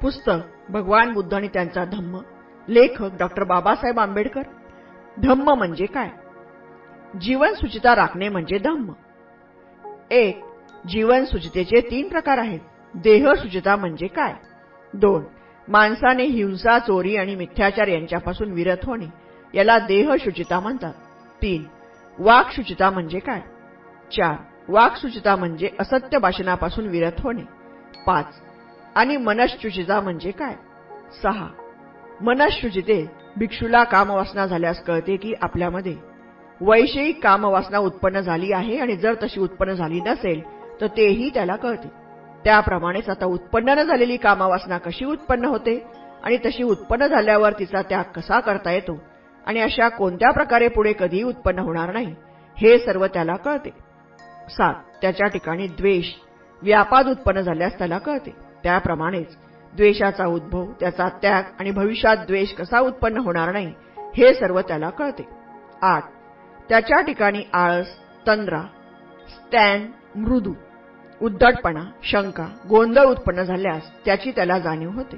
पुस्तक भगवान बुद्ध आणि त्यांचा धम्म, लेखक डॉ. बाबासाहेब आंबेडकर. धम्म म्हणजे काय? जीवन सुचिता राखणे म्हणजे धम्म. 1. जीवन सुचितेचे 3 प्रकार आहेत. देह शुचिता म्हणजे काय? 2. माणसाने हिंसा, चोरी आणि मिथ्याचार यांच्यापासून विरत होणे, याला देह शुचिता म्हणतात. 3. वाक् शुचिता म्हणजे काय? 4. वाक् शुचिता म्हणजे असत्य भाषणापासून विरत होणे. 5. आणि मनःशुचिता म्हणजे काय? 6. मनःशुचितेत भिक्षूला कामवासना झाल्यास कळते की आपल्यामध्ये वैषयिक कामवासना उत्पन्न झाली आहे, आणि जर तशी उत्पन्न झाली नसेल तर तेही त्याला कळते. त्याप्रमाणेच आता उत्पन्न न झालेली कामवासना कशी उत्पन्न होते आणि तशी उत्पन्न झाल्यावर तिचा त्याग कसा करता येतो आणि अशा कोणत्या प्रकारे पुढे कधीही उत्पन्न होणार नाही, हे सर्व त्याला कळते. 7. त्याच्या ठिकाणी द्वेष, व्यापाद उत्पन्न झाल्यास त्याला कळते. त्याप्रमाणेच द्वेषाचा उद्भव, त्याचा त्याग आणि भविष्यात द्वेष कसा उत्पन्न होणार नाही, हे सर्व त्याला कळते. 8. त्याच्या ठिकाणी आळस, तंद्रा, स्टॅन, मृदू, उद्धटपणा, शंका, गोंधळ उत्पन्न झाल्यास त्याची त्याला जाणीव होते.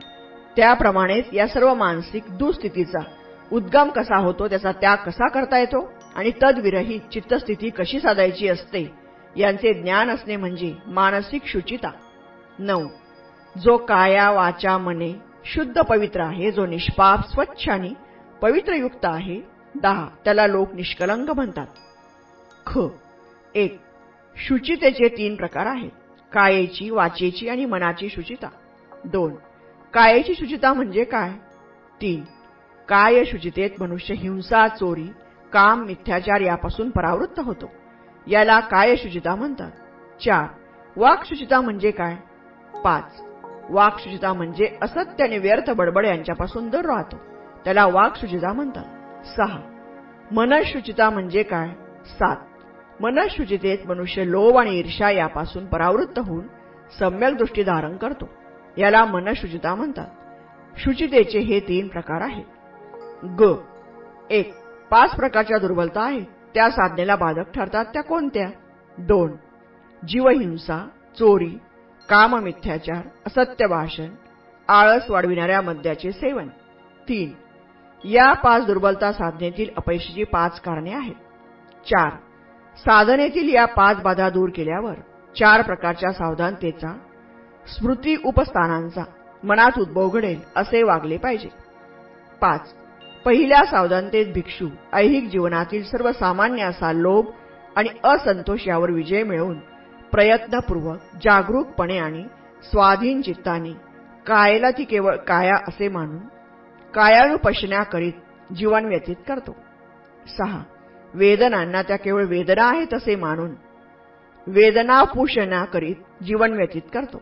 त्याप्रमाणेच या सर्व मानसिक दुःस्थितीचा उद्गम कसा होतो, त्याचा त्याग कसा करता येतो आणि तद्विरहित चित्तस्थिती कशी साधायची असते, यांचे ज्ञान असणे म्हणजे मानसिक शुचिता. 9. जो काया वाचा मने शुद्ध पवित्र आहे, जो निष्पाप, स्वच्छ आणि पवित्रयुक्त आहे. 10. त्याला लोक निष्कलंक म्हणतात. ख. 1. शुचितेचे 3 प्रकार आहेत. कायेची, वाचेची आणि मनाची शुचिता. 2. कायेची शुचिता म्हणजे काय? 3. काय शुचितेत मनुष्य हिंसा, चोरी, काम, मिथ्याचार यापासून परावृत्त होतो, याला काय शुचिता म्हणतात. 4. वाक् शुचिता म्हणजे काय? 5. वाक् शुचिता म्हणजे असत्य आणि व्यर्थ बडबड यांच्यापासून दूर राहतो, त्याला वाक् शुचिता म्हणतात. 6. मनःशुचिता म्हणजे काय? 7. मनःशुचितेत मनुष्य लोभ आणि ईर्ष्या यापासून परावृत्त होऊन सम्यक दृष्टी धारण करतो, याला मनःशुचिता म्हणतात. शुचितेचे हे 3 प्रकार आहेत. ग. 1. 5 प्रकारच्या दुर्बलता आहेत, त्या साधनेला बाधक ठरतात, त्या कोणत्या? 2. जीवहिंसा, चोरी, काम, मिथ्याचार, असत्य भाषण, आळस वाढविणाऱ्या मद्याचे सेवन. 3. या 5 दुर्बलता साधनेतील अपयशाची 5 कारणे आहेत. 4. साधनेतील या 5 बाधा दूर केल्यावर 4 प्रकारच्या सावधानतेचा, स्मृती उपस्थानांचा मनात उद्भव घडेल असे वागले पाहिजे. 5. पहिल्या सावधानतेत भिक्षू ऐहिक जीवनातील सर्वसामान्य असा लोभ आणि असंतोष यावर विजय मिळवून प्रयत्नपूर्वक, जागरूकपणे आणि स्वाधीन चित्ताने कायेला ती केवळ काया असे मानून कायानुपश्यना करीत जीवन व्यतीत करतो. 6. वेदनांना त्या केवळ वेदना आहेत असे मानून वेदनापुषणा करीत जीवन व्यतीत करतो.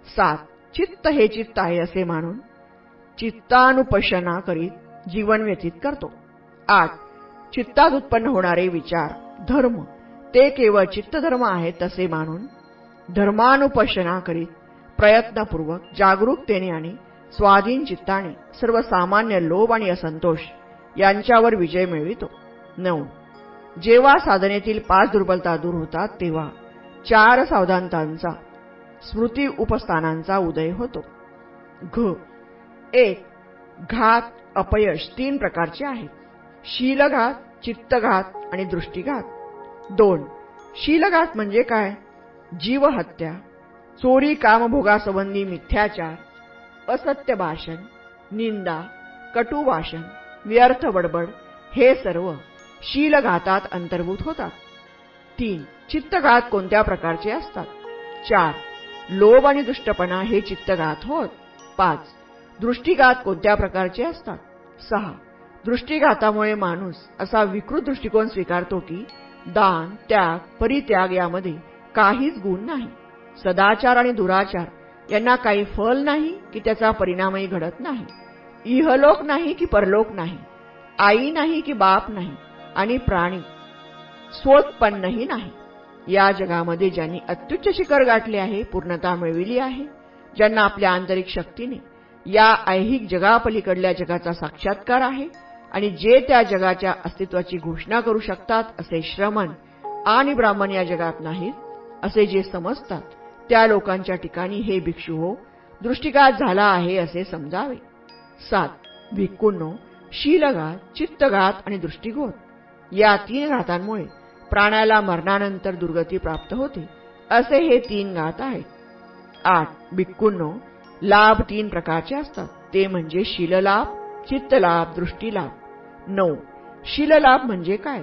7. चित्त हे चित्त आहे असे मानून चित्तानुपश्यना करीत जीवन व्यतीत करतो. 8. चित्तात उत्पन्न होणारे विचार, धर्म ते केवळ चित्तधर्म आहेत असे मानून धर्मानुपश्यना करीत प्रयत्नपूर्वक, जागरूकतेने आणि स्वाधीन चित्ताने सर्वसामान्य लोभ आणि असंतोष यांच्यावर विजय मिळवितो. 9. जेव्हा साधनेतील 5 दुर्बलता दूर होतात तेव्हा 4 सावधानतांचा, स्मृती उपस्थानांचा उदय होतो. घ. 1. घात, अपयश 3 प्रकारचे आहेत. शीलघात, चित्तघात आणि दृष्टीघात. 2. शीलघात म्हणजे काय? जीवहत्या, चोरी, कामभोगासंबंधी मिथ्याचार, असत्य भाषण, निंदा, कटू भाषण, व्यर्थ बडबड हे सर्व शीलघातात अंतर्भूत होतात. 3. चित्तघात कोणत्या प्रकारचे असतात? 4. लोभ आणि दुष्टपणा हे चित्तघात होत. 5. दृष्टीघात कोणत्या प्रकारचे असतात? 6. दृष्टीघातामुळे माणूस असा विकृत दृष्टिकोन स्वीकारतो की दान, त्याग, परित्याग यामध्ये काहीच गुण नाही, सदाचार आणि दुराचार यांना काही फल नाही की त्याचा परिणामही घडत नाही, इहलोक नाही की परलोक नाही, आई नाही की बाप नाही आणि प्राणी स्वोत्पन्नही नाही. या जगामध्ये ज्यांनी अत्युच्च शिखर गाठले आहे, पूर्णता मिळविली आहे, ज्यांना आपल्या आंतरिक शक्तीने या ऐहिक जगापलीकडल्या जगाचा साक्षात्कार आहे आणि जे त्या जगाच्या अस्तित्वाची घोषणा करू शकतात, असे श्रमण आणि ब्राह्मण या जगात नाहीत असे जे समजतात, त्या लोकांच्या ठिकाणी हे भिक्षू हो, दृष्टिघात झाला आहे असे समजावे. 7. भिक्खूंनो, शीलघात, चित्तघात आणि दृष्टिघात या 3 घातांमुळे प्राण्याला मरणानंतर दुर्गती प्राप्त होते, असे हे 3 घात आहेत. 8. भिक्खूंनो, लाभ 3 प्रकारचे असतात, ते म्हणजे शीललाभ, चित्तलाभ, दृष्टिलाभ. 9. शीललाभ म्हणजे काय?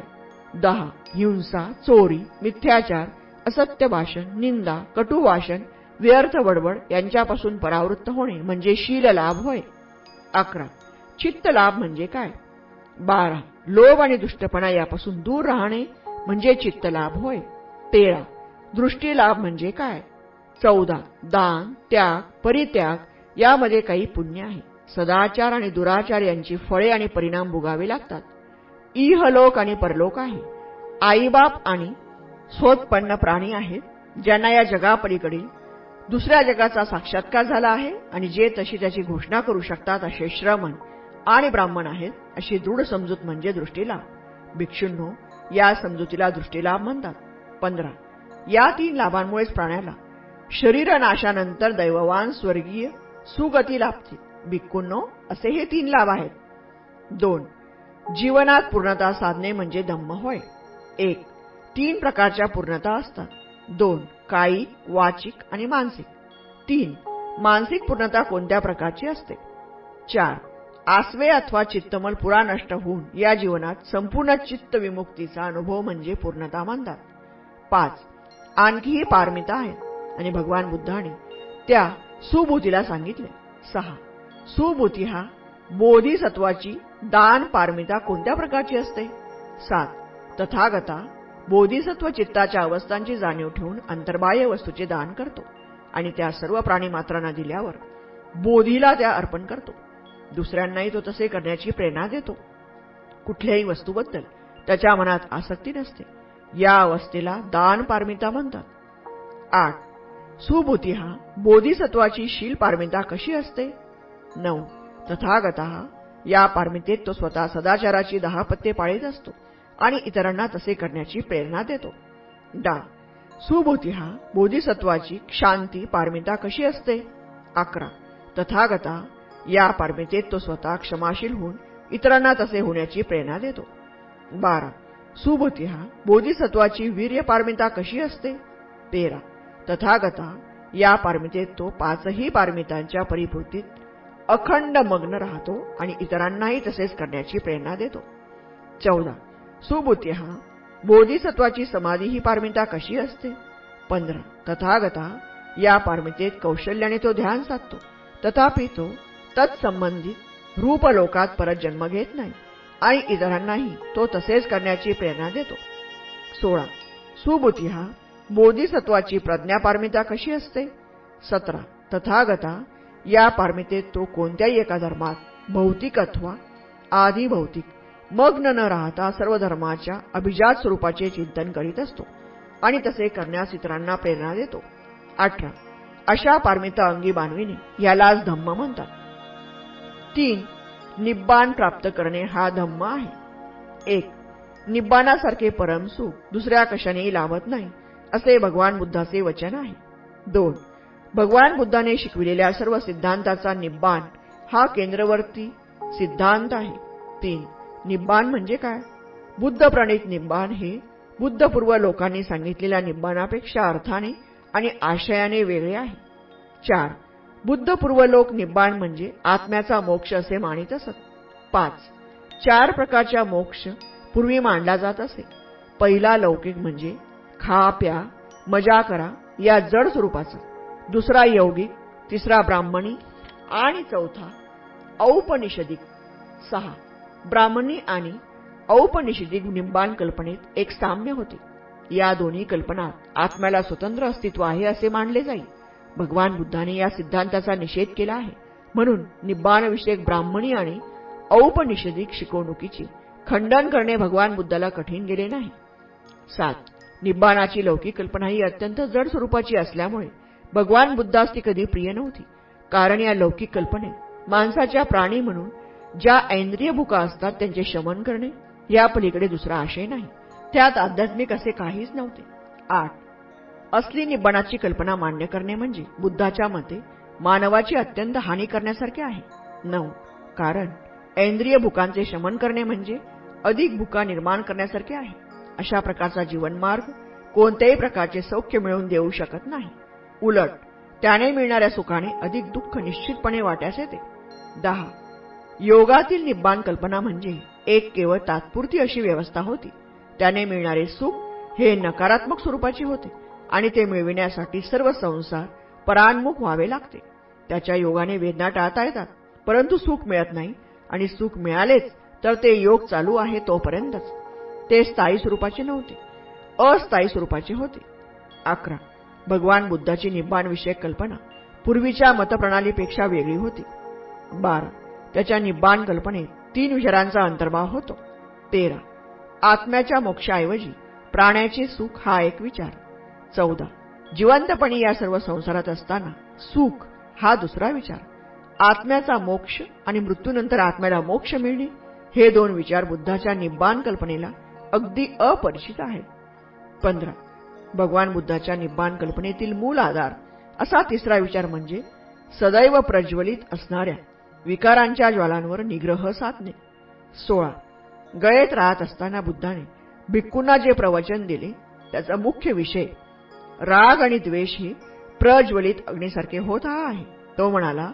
10. हिंसा, चोरी, मिथ्याचार, असत्य भाषण, निंदा, कटू भाषण, व्यर्थ बडबड यांच्यापासून परावृत्त होणे म्हणजे शीललाभ होय. 11. चित्तलाभ म्हणजे काय? 12. लोभ आणि दुष्टपणा यापासून दूर राहणे म्हणजे चित्तलाभ होय. 13. दृष्टिलाभ म्हणजे काय? 14. दान, त्याग, परित्याग यामध्ये काही पुण्य आहे. सदाचार आणि दुराचार यांची फळे आणि परिणाम भोगावे लागतात. इहलोक आणि परलोक आहे. आईबाप आणि स्वोत्पन्न प्राणी आहेत, ज्यांना या जगापलीकडील दुसऱ्या जगाचा साक्षात्कार झाला आहे आणि जे तशी त्याची घोषणा करू शकतात असे श्रमण आणि ब्राह्मण आहेत, अशी दृढ समजूत म्हणजे दृष्टिलाभ. भिक्षूंनो, या समजुतीला दृष्टिलाभ म्हणतात. 15. या 3 लाभांमुळेच प्राण्याला शरीरनाशानंतर दैववान स्वर्गीय सुगती लाभते. भिक्खूंनो, असे हे 3 लाभ आहेत. 2. जीवनात पूर्णता साधणे म्हणजे धम्म होय. 1. 3 प्रकारच्या पूर्णता असतात. 2. कायिक, वाचिक आणि मानसिक. 3. मानसिक पूर्णता कोणत्या प्रकारची असते? 4. आसवे अथवा चित्तमल पुरा नष्ट होऊन या जीवनात संपूर्ण चित्त विमुक्तीचा अनुभव म्हणजे पूर्णता म्हणतात. 5. आणखीही पारमिता आहेत आणि भगवान बुद्धाने त्या सुबुद्धीला सांगितले. 6. सुबुद्धी हा बोधिसत्वाची दान पारमिता कोणत्या प्रकारची असते? 7. तथागता बोधिसत्व चित्ताच्या अवस्थांची जाणीव ठेवून अंतर्बाह्य वस्तूचे दान करतो आणि त्या सर्व प्राणीमात्रांना दिल्यावर बोधीला त्या अर्पण करतो. दुसऱ्यांनाही तो तसे करण्याची प्रेरणा देतो. कुठल्याही वस्तूबद्दल त्याच्या मनात आसक्ती नसते. या अवस्थेला दान पारमिता म्हणतात. 8. सुबुद्धी हा बोधिसत्वाची शील पारमिता कशी असते? 9. तथागतः या पारमितेत तो स्वतः सदाचाराची 10 पत्ते पाळीत असतो आणि इतरांना तसे करण्याची प्रेरणा देतो. 10. सुबुद्धी हा बोधिसत्वाची शांती पारमिता कशी असते? 11. तथागतः या पारमितेत तो स्वतः क्षमाशील होऊन इतरांना तसे होण्याची प्रेरणा देतो. 12. सुबुद्धी हा बोधिसत्वाची वीर्य पारमिता कशी असते? 13. तथागतः या पारमितेत तो 5ही पारमितांच्या परिपूर्तीत अखंड मग्न राहतो आणि इतरांनाही तसेच करण्याची प्रेरणा देतो. 14. सुबुद्धी हा बोधिसत्वाची समाधी ही पारमिता कशी असते? 15. तथागतः या पारमितेत कौशल्याने तो ध्यान साधतो, तथापि तो तत्संबंधित रूपलोकात परत जन्म घेत नाही आणि इतरांनाही तो तसेच करण्याची प्रेरणा देतो. 16. सुबुद्धी हा बोधिसत्वाची प्रज्ञा पारमिता कशी असते? 17. तथागतः या पारमितेत तो कोणत्याही एका धर्मात भौतिक अथवा आधिभौतिक मग्न न राहता सर्व धर्माच्या अभिजात स्वरूपाचे चिंतन करीत असतो आणि तसे करण्यास इतरांना प्रेरणा देतो. 18. अशा पारमिता अंगी बाणविणे यालाच धम्म म्हणतात. 3. निब्बाण प्राप्त करणे हा धम्म आहे. 1. निब्बाणासारखे परमसुख दुसऱ्या कशानेही लाभत नाही, असे भगवान बुद्धाचे वचन आहे. 2. भगवान बुद्धाने शिकविलेल्या सर्व सिद्धांताचा निब्बाण हा केंद्रवर्ती सिद्धांत आहे. 3. निब्बाण म्हणजे काय? बुद्ध प्रणित निब्बाण हे बुद्धपूर्व लोकांनी सांगितलेल्या निब्बाणापेक्षा अर्थाने आणि आशयाने वेगळे आहे. 4. बुद्धपूर्व लोक निब्बाण म्हणजे आत्म्याचा मोक्ष असे मानित असत. 5. 4 प्रकारच्या मोक्ष पूर्वी मांडला जात असे. पहिला लौकिक म्हणजे खा प्या मजा करा या जड स्वरूपाचा, दुसरा यौगिक, तिसरा ब्राह्मणी आणि चौथा औपनिषदिक. 6. ब्राह्मणी आणि औपनिषदिक निब्बाण कल्पनेत एक साम्य होते. या दोन्ही कल्पनात आत्म्याला स्वतंत्र अस्तित्व आहे असे मानले जाईल. भगवान बुद्धाने या सिद्धांताचा निषेध केला आहे, म्हणून निब्बाणविषयक ब्राह्मणी आणि औपनिषदिक शिकवणुकीचे खंडन करणे भगवान बुद्धाला कठीण गेले नाही. 7. निब्बाणाची लौकिक कल्पना ही अत्यंत जड स्वरूपाची असल्यामुळे भगवान बुद्धास ती कधी प्रिय नव्हती, कारण या लौकिक कल्पनेत माणसाच्या प्राणी म्हणून ज्या ऐंद्रिय भूका असतात त्यांचे शमन करणे या पलीकडे दुसरा आशय नाही. त्यात आध्यात्मिक असे काहीच नव्हते. 8. असली निब्बाणाची कल्पना मान्य करणे म्हणजे बुद्धाच्या मते मानवाची अत्यंत हानी करण्यासारखे आहे. 9. कारण इंद्रिय भुकांचे शमन करणे म्हणजे अधिक भुका निर्माण करण्यासारखे आहे. अशा प्रकारचा जीवनमार्ग कोणत्याही प्रकारचे सौख्य मिळवून देऊ शकत नाही. उलट त्याने मिळणाऱ्या सुखाने अधिक दुःख निश्चितपणे वाट्यास येते. 10. योगातील निब्बाण कल्पना म्हणजे एक केवळ तात्पुरती अशी व्यवस्था होती. त्याने मिळणारे सुख हे नकारात्मक स्वरूपाचे होते आणि ते मिळविण्यासाठी सर्व संसार परान्मुख व्हावे लागते. त्याच्या योगाने वेदना टाळता येतात, परंतु सुख मिळत नाही आणि सुख मिळालेच तर ते योग चालू आहे तोपर्यंतच. ते स्थायी स्वरूपाचे नव्हते, अस्थायी स्वरूपाचे होते. 11. भगवान बुद्धाची निब्बाण विषयक कल्पना पूर्वीच्या मतप्रणालीपेक्षा वेगळी होती. 12. त्याच्या निब्बाण कल्पनेत 3 विचारांचा अंतर्भाव होतो. 13. आत्म्याच्या मोक्षाऐवजी प्राण्याचे सुख हा एक विचार. 14. जिवंतपणी या सर्व संसारात असताना सुख हा दुसरा विचार. आत्म्याचा मोक्ष आणि मृत्यूनंतर आत्म्याला मोक्ष मिळणे हे 2 विचार बुद्धाच्या निब्बाण कल्पनेला अगदी अपरिचित आहेत. 15. भगवान बुद्धाच्या निब्बाण कल्पनेतील मूल आधार असा तिसरा विचार म्हणजे सदैव प्रज्वलित असणाऱ्या विकारांच्या ज्वालांवर निग्रह साधणे. 16. गयेत राहत असताना बुद्धाने भिक्खूंना जे प्रवचन दिले त्याचा मुख्य विषय राग आणि द्वेष हे प्रज्वलित अग्नीसारखे होत आहे. तो म्हणाला.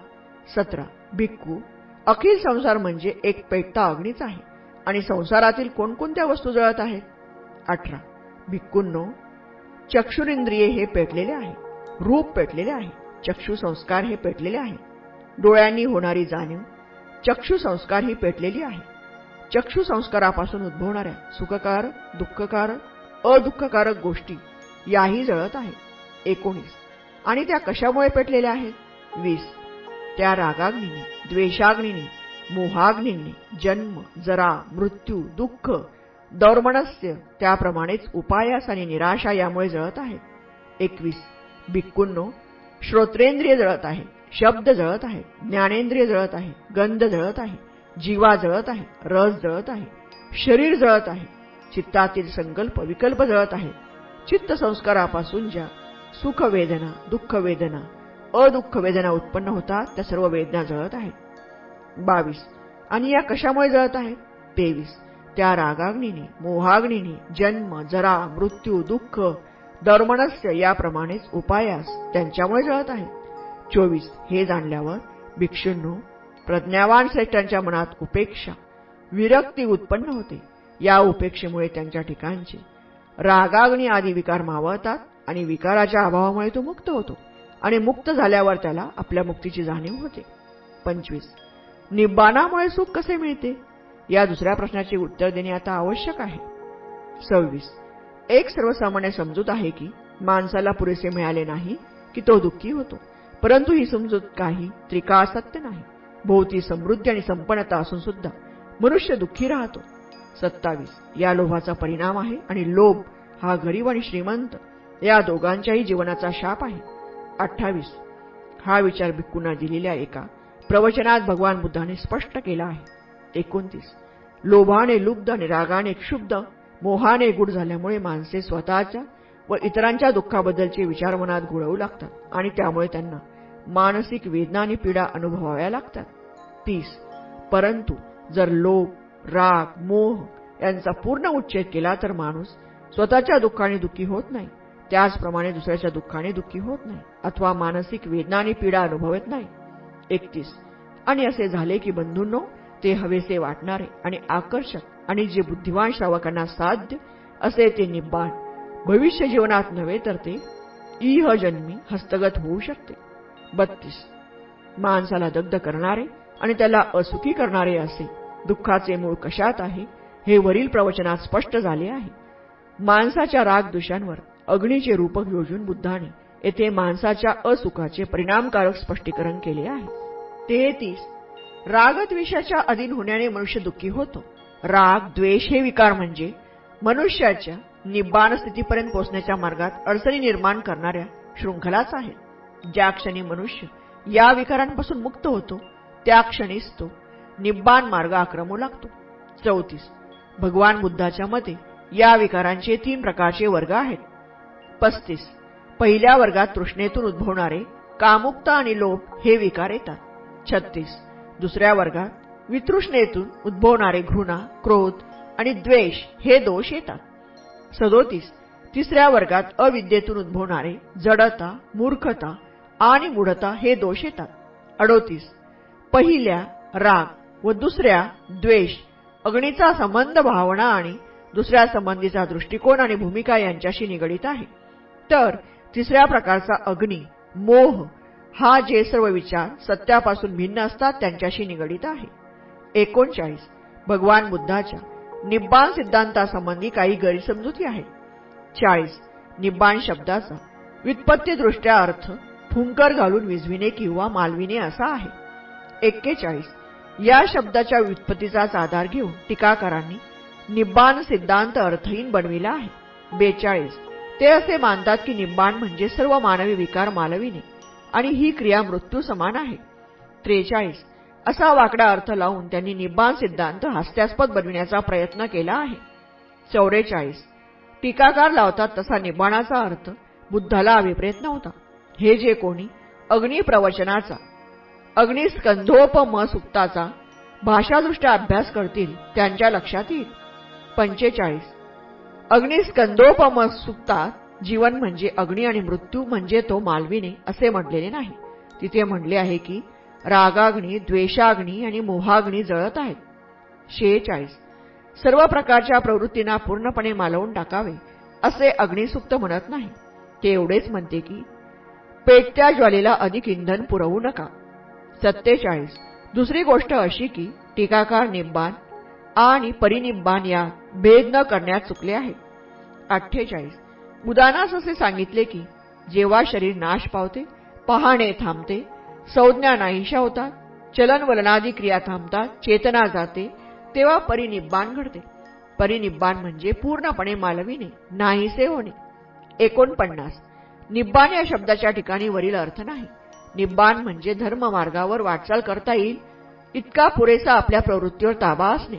17. भिक्खू, अखिल संसार म्हणजे एक पेटता अग्नीच आहे आणि संसारातील कोणकोणत्या वस्तू जळत आहेत. 18. भिक्खूंनो, चक्षुरिंद्रिये हे पेटलेले आहे, रूप पेटलेले आहे, चक्षु संस्कार हे पेटलेले आहे, डोळ्यांनी होणारी जाणीव चक्षु संस्कार ही पेटलेली आहे. चक्षु संस्कारापासून उद्भवणाऱ्या सुखकारक, दुःखकारक, अदुःखकारक गोष्टी याही जळत आहेत. 19. आणि त्या कशामुळे पेटलेल्या आहेत. 20. त्या रागाग्नीने, द्वेषाग्नीने, मोहाग्नीने जन्म, जरा, मृत्यू, दुःख, दौर्मनस्य त्याप्रमाणेच उपायास आणि निराशा यामुळे जळत आहेत. 21. भिक्खूंनो, श्रोत्रेंद्रिय जळत आहे, शब्द जळत आहे, ज्ञानेंद्रिय जळत आहे, गंध जळत आहे, जीवा जळत आहे, रस जळत आहे, शरीर जळत आहे, चित्तातील संकल्प विकल्प जळत आहे. चित्त संस्कारापासून ज्या सुख वेदना, दुःख वेदना, अदुःख वेदना उत्पन्न होतात त्या सर्व वेदना जळत आहेत. 22. आणि या कशामुळे जळत आहेत. 23. त्या रागाग्नीने, मोहाग्नीने जन्म, जरा, मृत्यू, दुःख, दौर्मनस्य याप्रमाणेच उपायास त्यांच्यामुळे जळत आहेत. 24. हे जाणल्यावर भिक्षूंनो, प्रज्ञावान श्रेष्ठांच्या मनात उपेक्षा, विरक्ती उत्पन्न होते. या उपेक्षेमुळे त्यांच्या ठिकाणचे रागाग्नी आदी विकार मावळतात आणि विकाराच्या अभावामुळे तो मुक्त होतो आणि मुक्त झाल्यावर त्याला आपल्या मुक्तीची जाणीव होते. 25. निब्बाणामुळे सुख कसे मिळते या दुसऱ्या प्रश्नाचे उत्तर देणे आता आवश्यक आहे. 26. एक सर्वसामान्य समजूत आहे की माणसाला पुरेसे मिळाले नाही की तो दुःखी होतो, परंतु ही समजूत काही त्रिकाळ सत्य नाही. भोवती समृद्धी आणि संपन्नता असून सुद्धा मनुष्य दुःखी राहतो. 27. या लोभाचा परिणाम आहे आणि लोभ हा गरीब आणि श्रीमंत या दोघांच्याही जीवनाचा शाप आहे. 28. हा विचार भिक्खूंना दिलेल्या एका प्रवचनात भगवान बुद्धाने स्पष्ट केला आहे. 29. लोभाने लुब्ध आणि रागाने क्षुब्ध, मोहाने गुढ झाल्यामुळे माणसे स्वतःच्या व इतरांच्या दुःखाबद्दलचे विचार मनात घोळवू लागतात आणि त्यामुळे त्यांना मानसिक वेदना आणि पीडा अनुभवाव्या लागतात. 30. परंतु जर लोभ, राग, मोह यांचा पूर्ण उच्छेद केला तर माणूस स्वतःच्या दुःखाने दुःखी होत नाही, त्याचप्रमाणे दुसऱ्याच्या दुःखाने दुःखी होत नाही अथवा मानसिक वेदना आणि पीडा अनुभवत नाही. 31. आणि असे झाले की बंधूंनो, ते हवेसे वाटणारे आणि आकर्षक आणि जे बुद्धिवान श्रावकांना साध्य असे ते निब्बाण भविष्य जीवनात नव्हे तर ते इह जन्मी हस्तगत होऊ शकते. 32. माणसाला दग्ध करणारे आणि त्याला असुखी करणारे असे दुःखाचे मूळ कशात आहे हे वरील प्रवचनात स्पष्ट झाले आहे. माणसाच्या रागद्वेषांवर अग्नीचे रूपक योजून बुद्धाने येथे माणसाच्या असुखाचे परिणामकारक स्पष्टीकरण केले आहे. 33. रागद्वेषाच्या अधीन होण्याने मनुष्य दुःखी होतो. राग, द्वेष हे विकार म्हणजे मनुष्याच्या निब्बाण स्थितीपर्यंत पोहोचण्याच्या मार्गात अडचणी निर्माण करणाऱ्या शृंखलाच आहेत. ज्या क्षणी मनुष्य या विकारांपासून मुक्त होतो त्या क्षणीच तो निब्बाण मार्ग आक्रमू लागतो. 34. भगवान बुद्धाच्या मते या विकारांचे 3 प्रकारचे वर्ग आहेत. 35. पहिल्या वर्गात तृष्णेतून उद्भवणारे कामुकता आणि लोभ हे विकार येतात. 36. दुसऱ्या वर्गात वितृष्णेतून उद्भवणारे घृणा, क्रोध आणि द्वेष हे दोष येतात. 37. तिसऱ्या वर्गात अविद्येतून उद्भवणारे जडता, मूर्खता आणि मूढता हे दोष येतात. 38. पहिल्या राग व दुसऱ्या द्वेष अग्नीचा संबंध भावना आणि दुसऱ्या संबंधीचा दृष्टिकोन आणि भूमिका यांच्याशी निगडित आहे. तर तिसऱ्या प्रकारचा अग्नी मोह हा जे सर्व विचार सत्यापासून भिन्न असतात त्यांच्याशी निगडित आहे. 39. भगवान बुद्धाच्या निब्बाण सिद्धांतासंबंधी काही गैरसमजुती आहेत. 40. निब्बाण शब्दाचा व्युत्पत्तीदृष्ट्या अर्थ फुंकर घालून विझविणे किंवा मालविणे असा आहे. 41. या शब्दाच्या व्युत्पत्तीचाच आधार घेऊन टीकाकारांनी निब्बाण सिद्धांत अर्थहीन बनविला आहे. 42. ते असे मानतात की निब्बाण म्हणजे सर्व मानवी विकार मालविणे आणि ही क्रिया मृत्यू समान आहे. 43. असा वाकडा अर्थ लावून त्यांनी निब्बाण सिद्धांत हास्यास्पद बनविण्याचा प्रयत्न केला आहे. 44. टीकाकार लावतात तसा निब्बाणाचा अर्थ बुद्धाला अभिप्रेत नव्हता. हे जे कोणी अग्निप्रवचनाचा अग्निस्कंधोपम सुक्ताचा भाषादृष्ट्या अभ्यास करतील त्यांच्या लक्षात येईल. 45. अग्निस्कंधोपम सुक्तात जीवन म्हणजे अग्नी आणि मृत्यू म्हणजे तो मालविणे असे म्हटलेले नाही. तिथे म्हटले आहे की रागाग्नी, द्वेषाग्नी आणि मोहाग्नी जळत आहेत. 46. सर्व प्रकारच्या प्रवृत्तींना पूर्णपणे मालवून टाकावे असे अग्निसुक्त म्हणत नाही. ते एवढेच म्हणते की पेटत्या ज्वालेला अधिक इंधन पुरवू नका. 47. दुसरी गोष्ट अशी की टीकाकार निब्बाण आणि परिनिब्बाण या भेद न करण्यात चुकले आहे. 48. उदानास असे सांगितले की जेव्हा शरीर नाश पावते, पाहणे थांबते, संज्ञा नाहीशा होतात, चलनवलनादी क्रिया थांबतात, चेतना जाते, तेव्हा परिनिब्बाण घडते. परिनिब्बाण म्हणजे पूर्णपणे मालविणे, नाहीसे होणे. 49. निब्बाण या शब्दाच्या ठिकाणी वरील अर्थ नाही. निब्बाण म्हणजे धर्ममार्गावर वाटचाल करता येईल इतका पुरेसा आपल्या प्रवृत्तीवर ताबा असणे.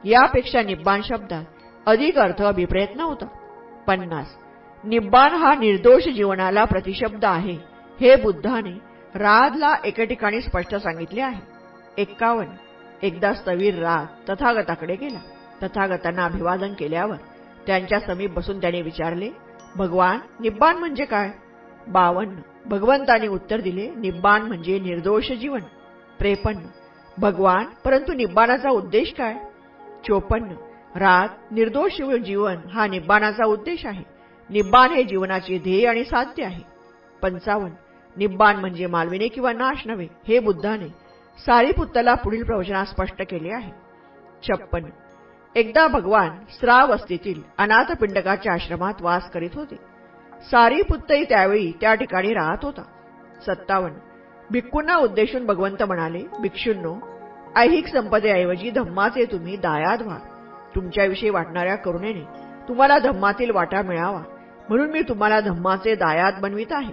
यापेक्षा निब्बाण शब्दात अधिक अर्थ अभिप्रेत नव्हता. 50. निब्बाण हा निर्दोष जीवनाला प्रतिशब्द आहे हे बुद्धाने राधला एके ठिकाणी स्पष्ट सांगितले आहे. 51. एकदा स्थवीर राध तथागताकडे गेला. तथागतांना अभिवादन केल्यावर त्यांच्या समीप बसून त्याने विचारले, भगवान, निब्बाण म्हणजे काय? 52. भगवंतांनी उत्तर दिले, निब्बाण म्हणजे निर्दोष जीवन. 53. भगवान, परंतु निब्बाणाचा उद्देश काय? 54. राध, निर्दोष जीवन हा निब्बाणाचा उद्देश आहे. निब्बाण हे जीवनाचे ध्येय आणि साध्य आहे. 55. निब्बाण म्हणजे मालविणे किंवा नाश नव्हे हे बुद्धाने सारीपुत्तला पुढील प्रवचनात स्पष्ट केले आहे. 56. एकदा भगवान श्रावस्तीतील अनाथपिंडकाच्या आश्रमात वास करीत होते. सारीपुत्तही त्यावेळी त्या ठिकाणी राहत होता. 57. भिक्खूंना उद्देशून भगवंत म्हणाले, भिक्षूंनो, ऐहिक संपदेऐवजी धम्माचे तुम्ही दायाद व्हा. तुमच्याविषयी वाटणाऱ्या करुणेने तुम्हाला धम्मातील वाटा मिळावा म्हणून मी तुम्हाला धम्माचे दायाद बनवित आहे.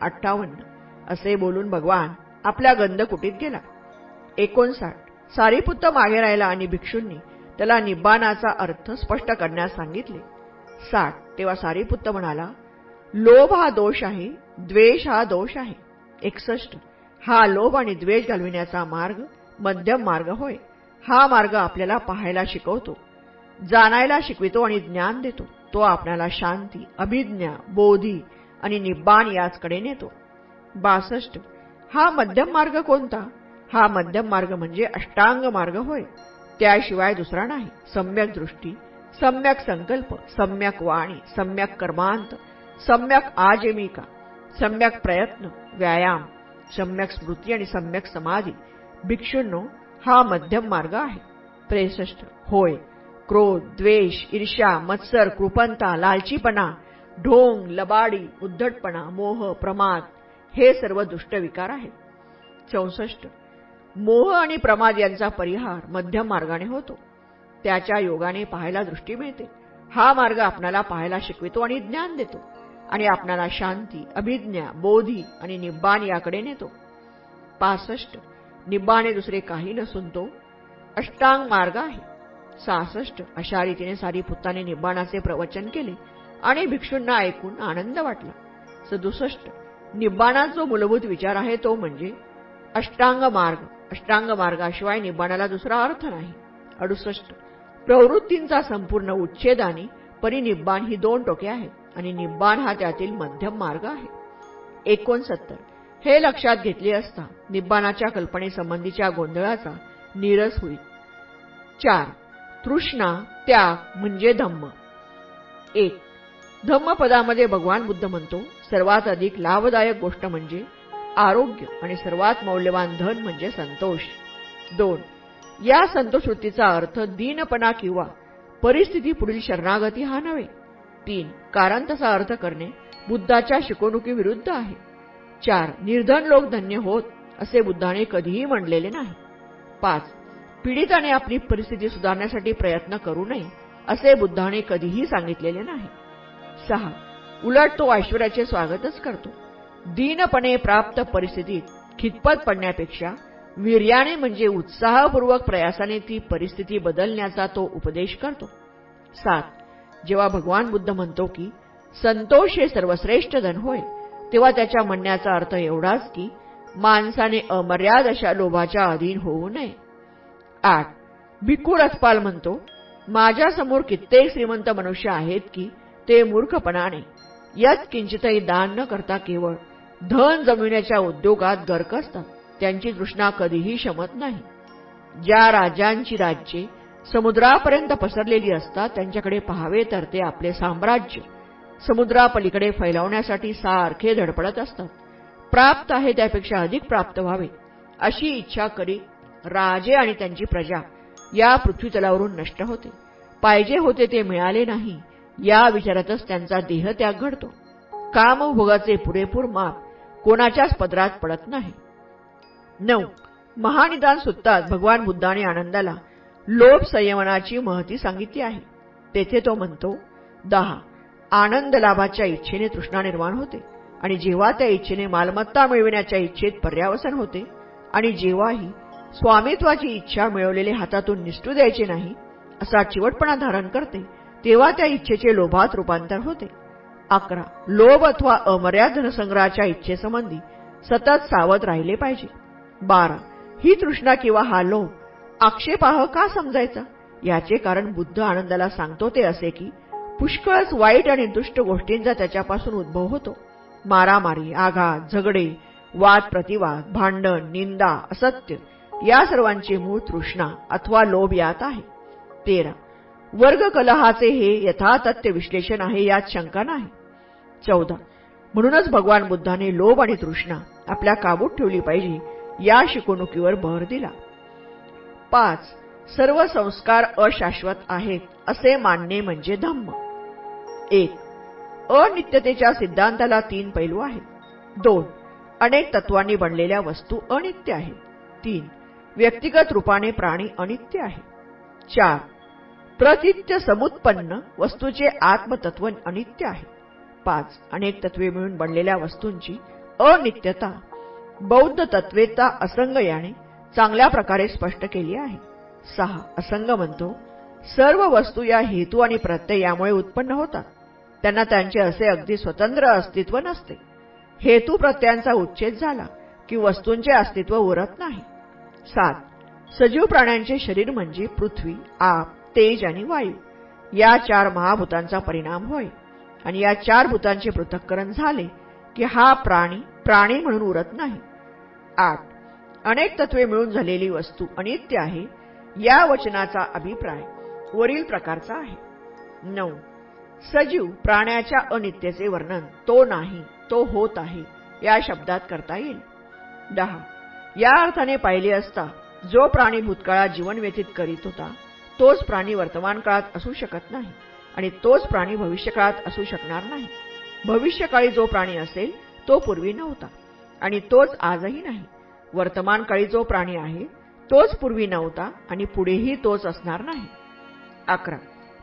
58. असे बोलून भगवान आपल्या गंधकुटीत गेला. 59. सारीपुत्त मागे राहिला आणि भिक्षूंनी त्याला निब्बाणाचा अर्थ स्पष्ट करण्यास सांगितले. 60. तेव्हा सारीपुत्त म्हणाला, लोभ हा दोष आहे, द्वेष हा दोष आहे. 61. हा लोभ आणि द्वेष घालविण्याचा मार्ग मध्यम मार्ग होय. हा मार्ग आपल्याला पाहायला शिकवतो, जाणायला शिकवितो आणि ज्ञान देतो. तो आपल्याला शांती, अभिज्ञा, बोधी आणि निब्बाण याचकडे नेतो. 62. हा मध्यम मार्ग कोणता? हा मध्यम मार्ग म्हणजे अष्टांग मार्ग होय. त्याशिवाय दुसरा नाही. सम्यक दृष्टी, सम्यक संकल्प, सम्यक वाणी, सम्यक कर्मांत, सम्यक आजीविका, सम्यक प्रयत्न, व्यायाम, सम्यक स्मृती आणि सम्यक समाधी. भिक्षूंनो, हा मध्यम मार्ग आहे. 63. होय, क्रोध, द्वेष, ईर्ष्या, मत्सर, कृपणता, लालचीपणा, ढोंग, लबाडी, उद्धटपणा, मोह, प्रमाद हे सर्व दुष्ट विकार आहेत. 64. मोह आणि प्रमाद यांचा परिहार मध्यम मार्गाने होतो. त्याच्या योगाने पाहायला दृष्टी मिळते. हा मार्ग आपणाला पाहायला शिकवितो आणि ज्ञान देतो आणि आपणाला शांती, अभिज्ञा, बोधी आणि निब्बाण याकडे नेतो. 65. निब्बाण हे दुसरे काही नसून तो अष्टांग मार्ग आहे. 66. अशा रीतीने सारीपुत्ताने निब्बाणाचे प्रवचन केले आणि भिक्षूंना ऐकून आनंद वाटला. 67. निब्बाणात जो मूलभूत विचार आहे तो म्हणजे अष्टांग मार्ग. अष्टांग मार्गाशिवाय निब्बाणाला दुसरा अर्थ नाही. 68. प्रवृत्तींचा संपूर्ण उच्छेद आणि परिनिब्बाण ही 2 टोके आहेत आणि निब्बाण हा त्यातील मध्यम मार्ग आहे. 69. हे लक्षात घेतले असता निब्बाणाच्या कल्पनेसंबंधीच्या गोंधळाचा नीरस होईल. 4. तृष्णा त्याग म्हणजे धम्म. 1. धम्मपदामध्ये भगवान बुद्ध म्हणतो, सर्वात अधिक लाभदायक गोष्ट म्हणजे आरोग्य आणि सर्वात मौल्यवान धन म्हणजे संतोष. 2. या संतोषवृत्तीचा अर्थ दीनपणा किंवा परिस्थिती पुढील शरणागती हा नव्हे. 3. कारण तसा अर्थ करणे बुद्धाच्या शिकवणुकीविरुद्ध आहे. 4. निर्धन लोक धन्य होत असे बुद्धाने कधीही म्हणलेले नाही. 5. पीडिताने आपली परिस्थिती सुधारण्यासाठी प्रयत्न करू नये असे बुद्धाने कधीही सांगितलेले नाही. 6. उलट तो ऐश्वर्याचे स्वागतच करतो. दीनपणे प्राप्त परिस्थितीत खितपत पडण्यापेक्षा वीर्याने म्हणजे उत्साहपूर्वक प्रयासाने ती परिस्थिती बदलण्याचा तो उपदेश करतो. 7. जेव्हा भगवान बुद्ध म्हणतो की संतोष हे सर्वश्रेष्ठ धन होय, तेव्हा त्याच्या म्हणण्याचा अर्थ एवढाच की माणसाने अमर्याद अशा लोभाच्या अधीन होऊ नये. 8. भिक्खू रथपाल म्हणतो, माझ्यासमोर कित्येक श्रीमंत मनुष्य आहेत की ते मूर्खपणाने यात किंचितही दान न करता केवळ धन जमविण्याच्या उद्योगात गर्क असतात. त्यांची तृष्णा कधीही शमत नाही. ज्या राजांची राज्ये समुद्रापर्यंत पसरलेली असतात त्यांच्याकडे पाहावे तर ते आपले साम्राज्य समुद्रापलीकडे फैलावण्यासाठी सारखे धडपडत असतात. प्राप्त आहे त्यापेक्षा अधिक प्राप्त व्हावे अशी इच्छा करीत राजे आणि त्यांची प्रजा या पृथ्वीतलावरून नष्ट होते. पाहिजे होते ते मिळाले नाही या विचारातच त्यांचा देहत्याग घडतो. कामभोगाचे पुरेपूर माप कोणाच्याच पदरात पडत नाही. 9. महानिदान सूत्रात भगवान बुद्धाने आनंदाला लोभ संयमनाची महती सांगितली आहे. तेथे तो म्हणतो, 10. आनंद लाभाच्या इच्छेने तृष्णा निर्माण होते आणि जेव्हा त्या इच्छेने मालमत्ता मिळविण्याच्या इच्छेत पर्यावसन होते आणि जेव्हाही स्वामित्वाची इच्छा मिळवलेले हातातून निसटू द्यायचे नाही असा चिवटपणा धारण करते तेव्हा त्या इच्छेचे लोभात रूपांतर होते. 11. लोभ अथवा अमर्याद धनसंग्रहाच्या इच्छेसंबंधी सतत सावध राहिले पाहिजे. 12. ही तृष्णा किंवा हा लोभ आक्षेपार्ह का समजायचा? याचे कारण बुद्ध आनंदाला सांगतो ते असे की पुष्कळच वाईट आणि दुष्ट गोष्टींचा त्याच्यापासून उद्भव होतो. मारामारी, आघात, झगडे, वाद प्रतिवाद, भांडण, निंदा, असत्य या सर्वांचे मूळ तृष्णा अथवा लोभ यात आहे. 13. वर्ग कलहाचे हे यथातथ्य विश्लेषण आहे यात शंका नाही. 14. म्हणूनच भगवान बुद्धाने लोभ आणि तृष्णा आपल्या काबूत ठेवली पाहिजे या शिकवणुकीवर भर दिला. 5. सर्व संस्कार अशाश्वत आहेत असे मानणे म्हणजे धम्म. 1. अनित्यतेच्या सिद्धांताला 3 पैलू आहेत. 2. अनेक तत्वांनी बनलेल्या वस्तू अनित्य आहेत. 3. व्यक्तिगत रूपाने प्राणी अनित्य आहे. 4. प्रतित्य समुत्पन्न वस्तूचे आत्मतत्व अनित्य आहे. 5. अनेक तत्वे मिळून बनलेल्या वस्तूंची अनित्यता बौद्ध तत्वेता असंग याने चांगल्या प्रकारे स्पष्ट केली आहे. 6. असंग म्हणतो, सर्व वस्तू या हेतू आणि प्रत्यय यामुळे उत्पन्न होतात. त्यांना त्यांचे असे अगदी स्वतंत्र अस्तित्व नसते. हेतू प्रत्ययांचा उच्छेद झाला की वस्तूंचे अस्तित्व उरत नाही. 7. सजीव प्राण्यांचे शरीर म्हणजे पृथ्वी, आप, तेज आणि वायू या 4 महाभूतांचा परिणाम होय आणि या 4 भूतांचे पृथक्करण झाले की हा प्राणी म्हणून उरत नाही. 8. अनेक तत्वे मिळून झालेली वस्तू अनित्य आहे या वचनाचा अभिप्राय वरील प्रकारचा आहे. 9. सजीव प्राण्याच्या अनित्यतेचे वर्णन तो नाही, तो होत आहे या शब्दात करता येईल. 10. या अर्थाने पाहिले असता जो प्राणी भूतकाळात जीवन व्यतीत करीत होता तोच प्राणी वर्तमान काळात असू शकत नाही आणि तोच प्राणी भविष्यकाळात असू शकणार नाही. भविष्यकाळी जो प्राणी असेल तो पूर्वी नव्हता आणि तोच आजही नाही. वर्तमानकाळी जो प्राणी आहे तोच पूर्वी नव्हता आणि पुढेही तोच असणार नाही. 11.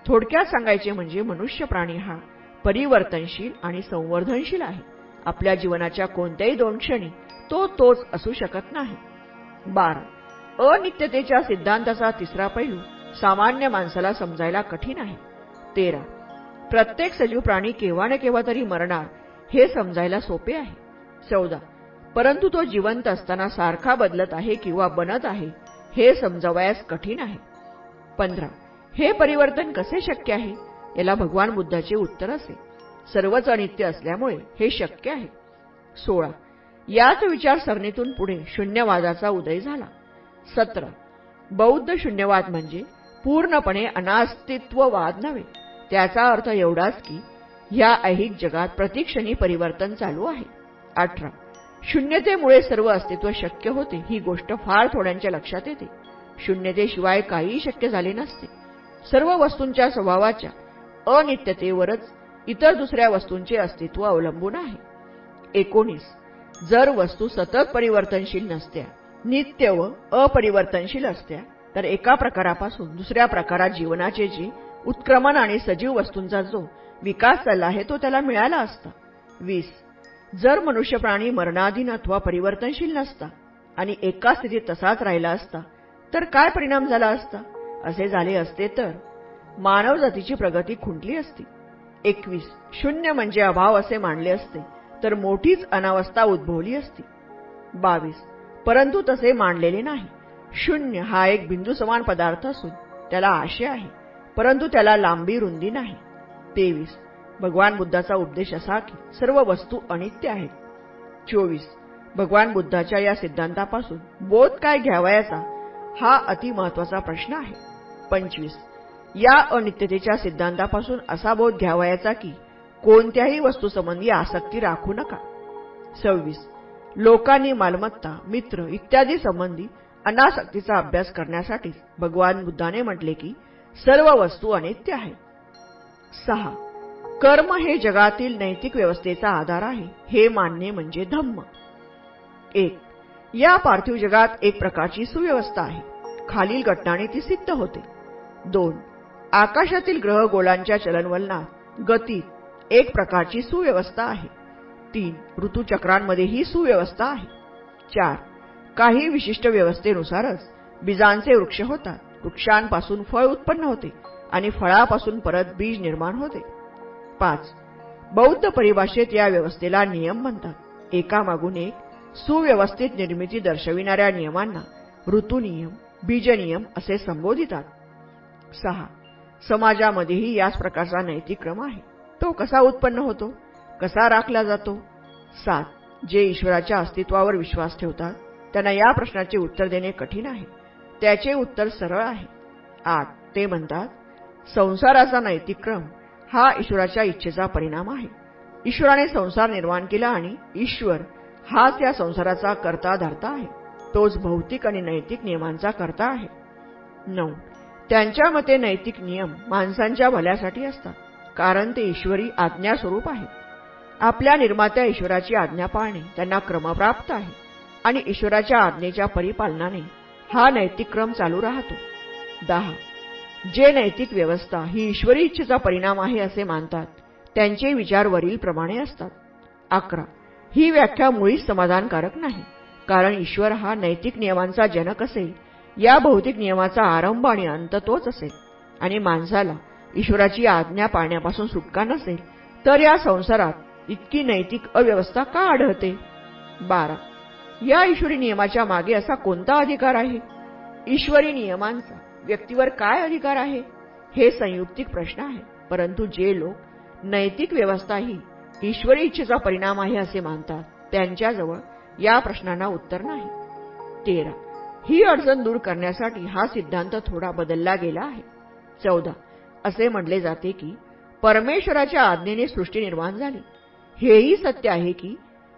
थोडक्यात सांगायचे म्हणजे मनुष्य प्राणी हा परिवर्तनशील आणि संवर्धनशील आहे. आपल्या जीवनाच्या कोणत्याही 2 क्षणी तो तोच असू शकत नाही. 12. अनित्यतेच्या सिद्धांताचा 3रा पैलू सामान्य माणसाला समजायला कठीण आहे. 13. प्रत्येक सजीव प्राणी केव्हा न केव्हा तरी मरणार हे समजायला सोपे आहे. 14. परंतु तो जिवंत असताना सारखा बदलत आहे किंवा बनत आहे हे समजावयास कठीण आहे. 15. हे परिवर्तन कसे शक्य आहे? याला भगवान बुद्धाचे उत्तर असे, सर्वच अनित्य असल्यामुळे हे शक्य आहे. 16. याच विचारसरणीतून पुढे शून्यवादाचा उदय झाला. 17. बौद्ध शून्यवाद म्हणजे पूर्णपणे अनास्तित्ववाद नव्हे. त्याचा अर्थ एवढाच की ह्या ऐहिक जगात प्रतिक्षणी परिवर्तन चालू आहे. 18. शून्यतेमुळे सर्व अस्तित्व शक्य होते ही गोष्ट फार थोड्यांच्या लक्षात येते. शून्यतेशिवाय काहीही शक्य झाले नसते. सर्व वस्तूंच्या स्वभावाच्या अनित्यतेवरच इतर दुसऱ्या वस्तूंचे अस्तित्व अवलंबून आहे. 19. जर वस्तू सतत परिवर्तनशील नसत्या, नित्य व अपरिवर्तनशील असत्या, तर एका प्रकारापासून दुसऱ्या प्रकारात जीवनाचे जे उत्क्रमण आणि सजीव वस्तूंचा जो विकास चालला आहे तो त्याला मिळाला असता. 20. जर मनुष्य प्राणी मरणाधीन अथवा परिवर्तनशील नसता आणि एका स्थितीत तसाच राहिला असता तर काय परिणाम झाला असता? असे झाले असते तर मानवजातीची प्रगती खुंटली असती. 21. शून्य म्हणजे अभाव असे मानले असते तर मोठीच अनावस्था उद्भवली असती. 22. परंतु तसे मानलेले नाही. शून्य हा एक बिंदू समान पदार्थ असून त्याला आशय आहे, परंतु त्याला लांबी रुंदी नाही. 23. भगवान बुद्धाचा उपदेश असा की सर्व वस्तू अनित्य आहेत. 24. भगवान बुद्धाच्या या सिद्धांतापासून बोध काय घ्यावयाचा हा अतिमहत्वाचा प्रश्न आहे. 25. या अनित्यतेच्या सिद्धांतापासून असा बोध घ्यावयाचा की कोणत्याही वस्तूसंबंधी आसक्ती राखू नका. 26. लोकांनी मालमत्ता, मित्र इत्यादी संबंधी अनासक्तीचा अभ्यास करण्यासाठीच भगवान बुद्धाने म्हटले की सर्व वस्तू अनित्य आहेत. 6. कर्म हे जगातील नैतिक व्यवस्थेचा आधार आहे हे मानणे म्हणजे धम्म. 1. या पार्थिव जगात एक प्रकारची सुव्यवस्था आहे. खालील घटनांनी ती सिद्ध होते. 2. आकाशातील ग्रह गोलांच्या चलनवलनात गतीत एक प्रकारची सुव्यवस्था आहे. 3. ऋतुचक्रांमध्ये ही सुव्यवस्था आहे. 4. काही विशिष्ट व्यवस्थेनुसारच बीजांचे वृक्ष होतात, वृक्षांपासून फळ उत्पन्न होते आणि फळापासून परत बीज निर्माण होते. 5. बौद्ध परिभाषेत या व्यवस्थेला नियम म्हणतात. एकामागून एक सुव्यवस्थित निर्मिती दर्शविणाऱ्या नियमांना ऋतुनियम, बीजनियम असे संबोधितात. 6. समाजामध्येही याच प्रकारचा नैतिक क्रम आहे. तो कसा उत्पन्न होतो, कसा राखला जातो? 7. जे ईश्वराच्या अस्तित्वावर विश्वास ठेवतात त्यांना या प्रश्नाचे उत्तर देणे कठीण आहे. त्याचे उत्तर सरळ आहे. 8. ते म्हणतात संसाराचा नैतिक क्रम हा ईश्वराच्या इच्छेचा परिणाम आहे. ईश्वराने संसार निर्माण केला आणि ईश्वर हाच या संसाराचा कर्ता धर्ता आहे. तोच भौतिक आणि नैतिक नियमांचा कर्ता आहे. 9. त्यांच्या मते नैतिक नियम माणसांच्या भल्यासाठी असतात, कारण ते ईश्वरी आज्ञास्वरूप आहेत. आपल्या निर्मात्या ईश्वराची आज्ञा पाळणे त्यांना क्रमप्राप्त आहे आणि ईश्वराच्या आज्ञेच्या परिपालनाने हा नैतिक क्रम चालू राहतो. 10. जे नैतिक व्यवस्था ही ईश्वरी इच्छेचा परिणाम आहे असे मानतात त्यांचे विचार वरीलप्रमाणे असतात. 11. ही व्याख्या मुळीच समाधानकारक नाही, कारण ईश्वर हा नैतिक नियमांचा जनक असेल, या भौतिक नियमाचा आरंभ आणि अंत तोच असेल आणि माणसाला ईश्वराची आज्ञा पाळण्यापासून सुटका नसेल तर या संसारात इतकी नैतिक अव्यवस्था का आढळते? 12. या ईश्वरी नियमाच्या मागे असा कोणता अधिकार आहे? ईश्वरी नियमांचा व्यक्तीवर काय अधिकार आहे? हे संयुक्तिक प्रश्न आहे. परंतु जे लोक नैतिक व्यवस्था ही ईश्वरी इच्छेचा परिणाम आहे असे मानतात त्यांच्याजवळ या प्रश्नांना उत्तर नाही. 13. ही अडचण दूर करण्यासाठी हा सिद्धांत थोडा बदलला गेला आहे. 14. असे म्हटले जाते की परमेश्वराच्या आज्ञेने सृष्टी निर्माण झाली. हेही सत्य आहे की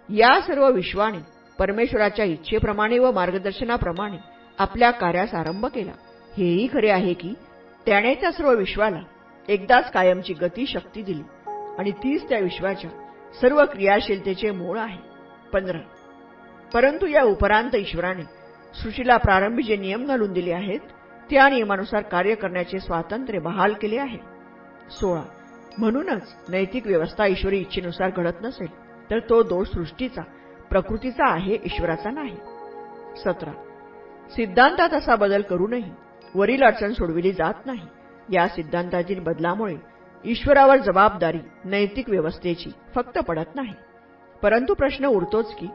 या सर्व विश्वाने परमेश्वराच्या इच्छेप्रमाणे व मार्गदर्शनाप्रमाणे आपल्या कार्यास आरंभ केला. हेही खरे आहे की त्याने त्या सर्व विश्वाला एकदाच कायमची गती शक्ती दिली आणि तीच त्या विश्वाच्या सर्व क्रियाशीलतेचे मूळ आहे. 15. परंतु या उपरांत ईश्वराने सृष्टीला प्रारंभी जे नियम घालून दिले आहेत त्या नियमानुसार कार्य करण्याचे स्वातंत्र्य बहाल केले आहे. 16. म्हणूनच नैतिक व्यवस्था ईश्वरी इच्छेनुसार घडत नसेल तर तो दोष सृष्टीचा, प्रकृतीचा आहे, ईश्वराचा नाही. 17. सिद्धांतात असा बदल करूनही वरील अडचण सोडविली जात नाही. या सिद्धांतातील बदलामुळे ईश्वरावर जबाबदारी नैतिक व्यवस्थेची फक्त पडत नाही, परंतु प्रश्न उरतोच की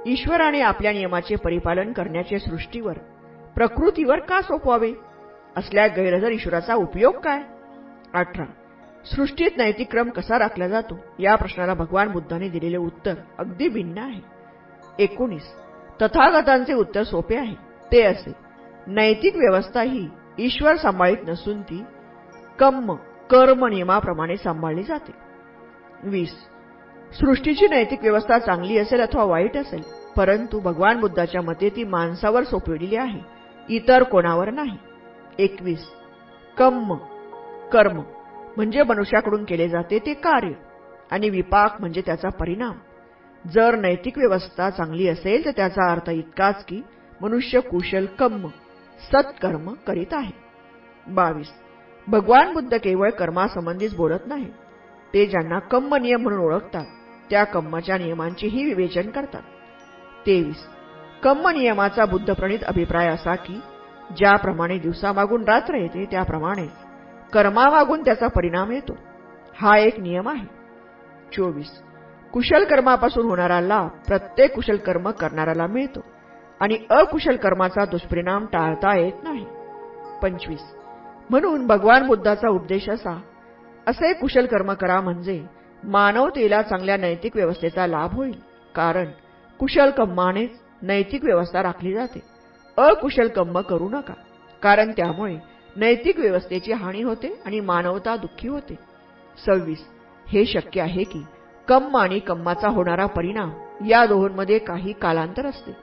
ईश्वराने आपल्या नियमाचे परिपालन करण्याचे सृष्टीवर, प्रकृतीवर का सोपवावे? असल्या गैरहजर ईश्वराचा उपयोग काय? 18. सृष्टीत नैतिक क्रम कसा राखला जातो या प्रश्नाला भगवान बुद्धाने दिलेले उत्तर अगदी भिन्न आहे. 19. तथागतांचे उत्तर सोपे आहे. ते असे: नैतिक व्यवस्था ही ईश्वर सांभाळीत नसून ती कर्म नियमाप्रमाणे सांभाळली जाते. 20. सृष्टीची नैतिक व्यवस्था चांगली असेल अथवा वाईट असेल, परंतु भगवान बुद्धाच्या मते ती माणसावर सोपविलेली आहे, इतर कोणावर नाही. 21. कर्म म्हणजे मनुष्याकडून केले जाते ते कार्य, आणि विपाक म्हणजे त्याचा परिणाम. जर नैतिक व्यवस्था चांगली असेल तर त्याचा अर्थ इतकाच की मनुष्य कुशल सत्कर्म करीत आहे. 22. भगवान बुद्ध केवळ कर्मासंबंधीच बोलत नाही. ते ज्यांना कम्म नियम म्हणून ओळखतात त्या कम्माच्या नियमांचेही विवेचन करतात. 23. कम्म नियमाचा बुद्धप्रणीत अभिप्राय असा की ज्याप्रमाणे दिवसामागून रात्र येते त्याप्रमाणे कर्मामागून त्याचा परिणाम येतो, हा एक नियम आहे. 24. कुशल कर्मापासून होणारा लाभ प्रत्येक कुशल कर्म करणाऱ्याला मिळतो आणि अकुशल कर्माचा दुष्परिणाम टाळता येत नाही. 25. म्हणून भगवान बुद्धाचा उपदेश असे कुशल कर्म करा म्हणजे मानवतेला चांगल्या नैतिक व्यवस्थेचा लाभ होईल, कारण कुशल कर्मानेच नैतिक व्यवस्था राखली जाते. अकुशल कर्म करू नका, कारण त्यामुळे नैतिक व्यवस्थेची हानी होते आणि मानवता दुःखी होते. 26. हे शक्य आहे की कर्म आणि कर्माचा होणारा परिणाम या दोहोंमध्ये काही कालांतर असते,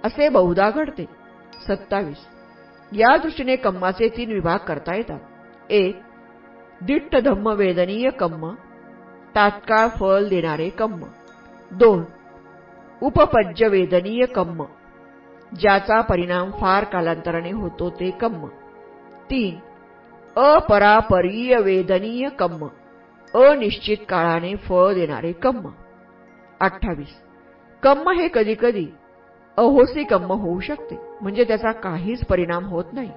असे बहुधा घडते. 27. या दृष्टीने कर्माचे 3 विभाग करता येतात. 1. दिट्ठ धम्म वेदनीय कर्म, तात्काळ फळ देणारे कर्म. 2. उपपज्य वेदनीय कर्म, ज्याचा परिणाम फार कालांतराने होतो ते कर्म. 3. अपरापरीय वेदनीय कर्म, अनिश्चित काळाने फळ देणारे कर्म. 28. कर्म हे कधीकधी अहोसी कर्म होऊ शकते, म्हणजे त्याचा काहीच परिणाम होत नाही.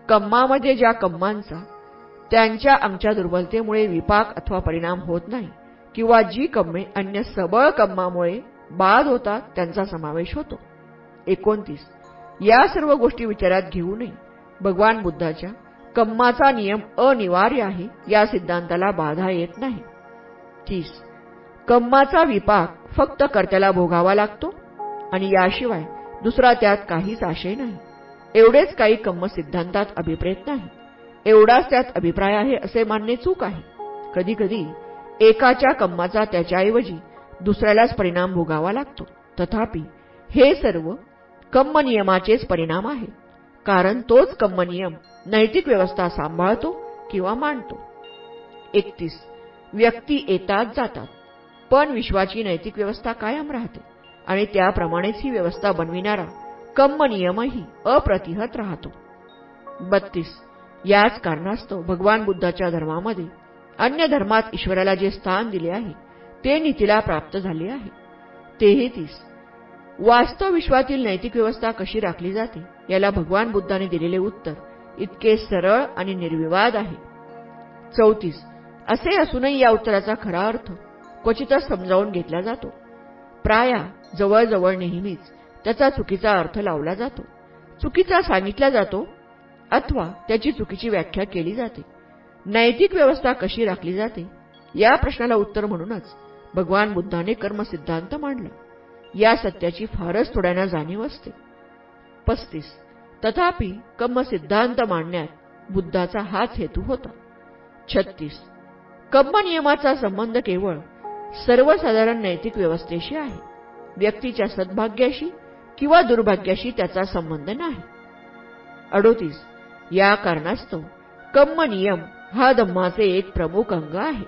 कर्मामध्ये ज्या कर्मांचा त्यांच्या आमच्या दुर्बलतेमुळे विपाक अथवा परिणाम होत नाही, किंवा जी कर्मे अन्य सबळ कर्मामुळे बाद होतात त्यांचा समावेश होतो. 29. या सर्व गोष्टी विचारात घेऊनही भगवान बुद्धाच्या कर्माचा नियम अनिवार्य आहे या सिद्धांताला बाधा येत नाही. 30. कर्माचा विपाक फक्त कर्त्याला भोगावा लागतो आणि याशिवाय दुसरा त्यात काहीच आशय नाही. एवढेच काही कर्म सिद्धांतात अभिप्रेत नाही, एवढाच त्यात अभिप्राय आहे असे मानणे चूक आहे. कधीकधी एकाच्या कर्माचा त्याच्याऐवजी दुसऱ्यालाच परिणाम भोगावा लागतो. तथापि हे सर्व कर्म नियमाचेच परिणाम आहेत, कारण तोच कर्म नियम नैतिक व्यवस्था सांभाळतो किंवा मांडतो. 31. व्यक्ती येतात जातात, पण विश्वाची नैतिक व्यवस्था कायम राहते आणि त्याप्रमाणेच ही व्यवस्था बनविणारा कर्म नियमही अप्रतिहत राहतो. 32. याच कारणास्तव भगवान बुद्धाच्या धर्मामध्ये अन्य धर्मात ईश्वराला जे स्थान दिले आहे ते नीतीला प्राप्त झाले आहे. 33. वास्तव विश्वातील नैतिक व्यवस्था कशी राखली जाते याला भगवान बुद्धाने दिलेले उत्तर इतके सरळ आणि निर्विवाद आहे. 34. असे असूनही या उत्तराचा खरा अर्थ क्वचितच समजावून घेतला जातो. प्राया जवळजवळ नेहमीच त्याचा चुकीचा अर्थ लावला जातो, चुकीचा सांगितला जातो अथवा त्याची चुकीची व्याख्या केली जाते. नैतिक व्यवस्था कशी राखली जाते या प्रश्नाला उत्तर म्हणूनच भगवान बुद्धाने कर्मसिद्धांत मांडला. या सत्याची फारच थोड्यांना जाणीव असते. 35. तथापि कर्मसिद्धांत मांडण्यात बुद्धाचा हाच हेतू होता. 36. कर्म नियमाचा संबंध केवळ सर्वसाधारण नैतिक व्यवस्थेशी आहे, व्यक्तीच्या सद्भाग्याशी किंवा दुर्भाग्याशी त्याचा संबंध नाही. 38. या कारणास्तव कर्म नियम हा धम्माचे एक प्रमुख अंग आहे.